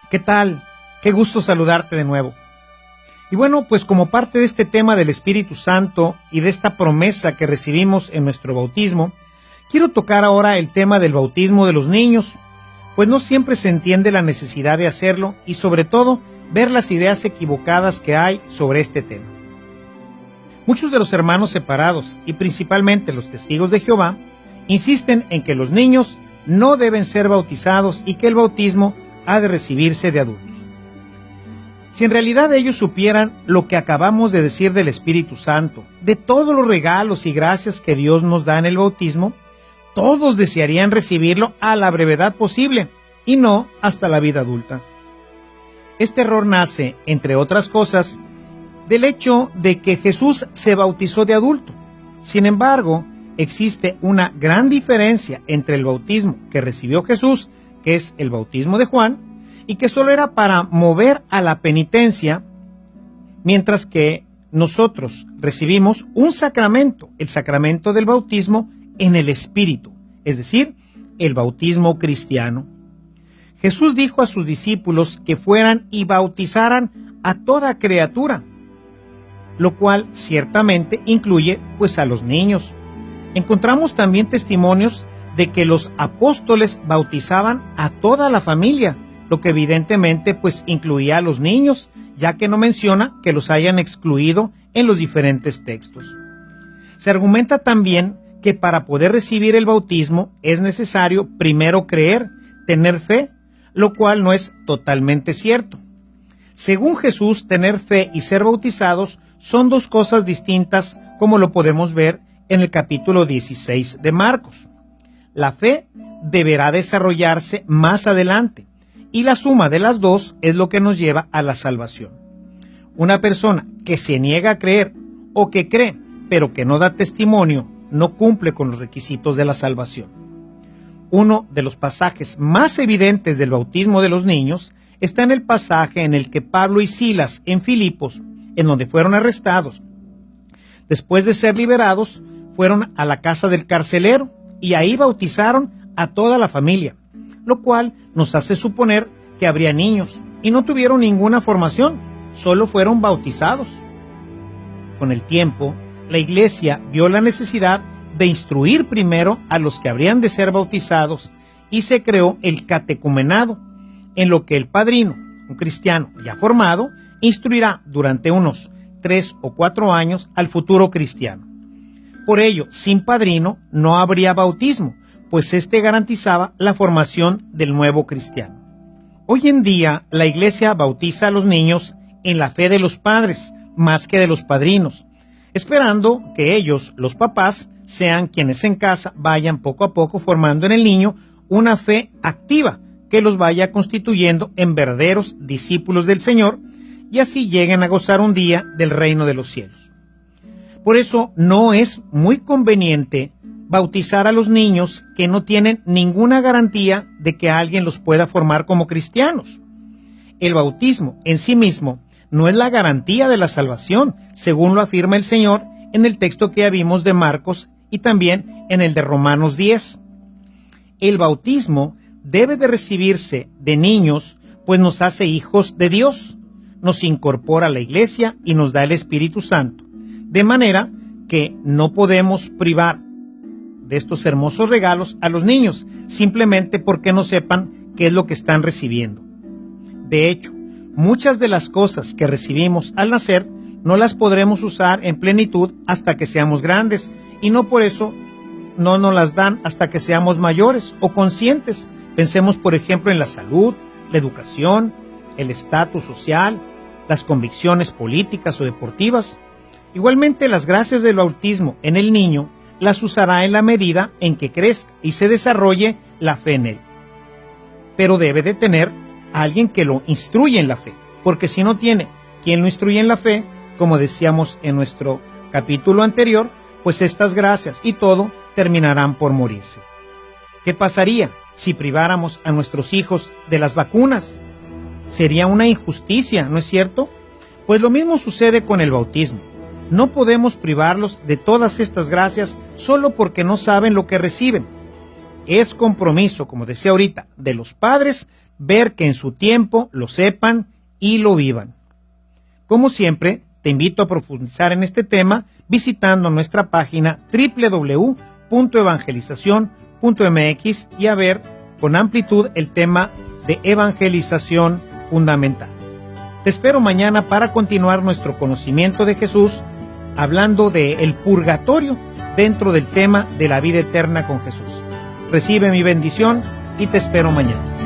¿Qué tal? Qué gusto saludarte de nuevo. Y bueno, pues como parte de este tema del Espíritu Santo y de esta promesa que recibimos en nuestro bautismo, quiero tocar ahora el tema del bautismo de los niños, pues no siempre se entiende la necesidad de hacerlo y sobre todo ver las ideas equivocadas que hay sobre este tema. Muchos de los hermanos separados y principalmente los testigos de Jehová insisten en que los niños no deben ser bautizados y que el bautismo ha de recibirse de adultos. Si en realidad ellos supieran lo que acabamos de decir del Espíritu Santo, de todos los regalos y gracias que Dios nos da en el bautismo, todos desearían recibirlo a la brevedad posible y no hasta la vida adulta. Este error nace, entre otras cosas, del hecho de que Jesús se bautizó de adulto. Sin embargo, existe una gran diferencia entre el bautismo que recibió Jesús, que es el bautismo de Juan, y que solo era para mover a la penitencia, mientras que nosotros recibimos un sacramento, el sacramento del bautismo en el Espíritu, es decir, el bautismo cristiano. Jesús dijo a sus discípulos que fueran y bautizaran a toda criatura, lo cual ciertamente incluye pues a los niños. Encontramos también testimonios de que los apóstoles bautizaban a toda la familia, lo que evidentemente pues incluía a los niños, ya que no menciona que los hayan excluido en los diferentes textos. Se argumenta también que para poder recibir el bautismo es necesario primero creer, tener fe, lo cual no es totalmente cierto. Según Jesús, tener fe y ser bautizados son dos cosas distintas, como lo podemos ver en el capítulo 16 de Marcos. La fe deberá desarrollarse más adelante, y la suma de las dos es lo que nos lleva a la salvación. Una persona que se niega a creer o que cree, pero que no da testimonio, no cumple con los requisitos de la salvación. Uno de los pasajes más evidentes del bautismo de los niños está en el pasaje en el que Pablo y Silas en Filipos, en donde fueron arrestados. Después de ser liberados, fueron a la casa del carcelero y ahí bautizaron a toda la familia, lo cual nos hace suponer que habría niños y no tuvieron ninguna formación, solo fueron bautizados. Con el tiempo, la iglesia vio la necesidad de instruir primero a los que habrían de ser bautizados y se creó el catecumenado, en lo que el padrino, un cristiano ya formado, instruirá durante unos 3 o 4 años al futuro cristiano. Por ello, sin padrino no habría bautismo, pues este garantizaba la formación del nuevo cristiano. Hoy en día, la iglesia bautiza a los niños en la fe de los padres, más que de los padrinos, esperando que ellos, los papás, sean quienes en casa vayan poco a poco formando en el niño una fe activa que los vaya constituyendo en verdaderos discípulos del Señor y así lleguen a gozar un día del reino de los cielos. Por eso no es muy conveniente bautizar a los niños que no tienen ninguna garantía de que alguien los pueda formar como cristianos. El bautismo en sí mismo no es la garantía de la salvación, según lo afirma el Señor en el texto que ya vimos de Marcos y también en el de Romanos 10. El bautismo debe de recibirse de niños, pues nos hace hijos de Dios, nos incorpora a la iglesia y nos da el Espíritu Santo, de manera que no podemos privar de estos hermosos regalos a los niños, simplemente porque no sepan qué es lo que están recibiendo. De hecho, muchas de las cosas que recibimos al nacer no las podremos usar en plenitud hasta que seamos grandes, y no por eso no nos las dan hasta que seamos mayores o conscientes. Pensemos, por ejemplo, en la salud, la educación, el estatus social, las convicciones políticas o deportivas. Igualmente, las gracias del bautismo en el niño las usará en la medida en que crezca y se desarrolle la fe en él. Pero debe de tener a alguien que lo instruya en la fe, porque si no tiene quien lo instruye en la fe, como decíamos en nuestro capítulo anterior, pues estas gracias y todo terminarán por morirse. ¿Qué pasaría si priváramos a nuestros hijos de las vacunas? Sería una injusticia, ¿no es cierto? Pues lo mismo sucede con el bautismo. No podemos privarlos de todas estas gracias solo porque no saben lo que reciben. Es compromiso, como decía ahorita, de los padres ver que en su tiempo lo sepan y lo vivan. Como siempre, te invito a profundizar en este tema visitando nuestra página www.evangelizacion.mx y a ver con amplitud el tema de evangelización fundamental. Te espero mañana para continuar nuestro conocimiento de Jesús, hablando de el purgatorio dentro del tema de la vida eterna con Jesús. Recibe mi bendición y te espero mañana.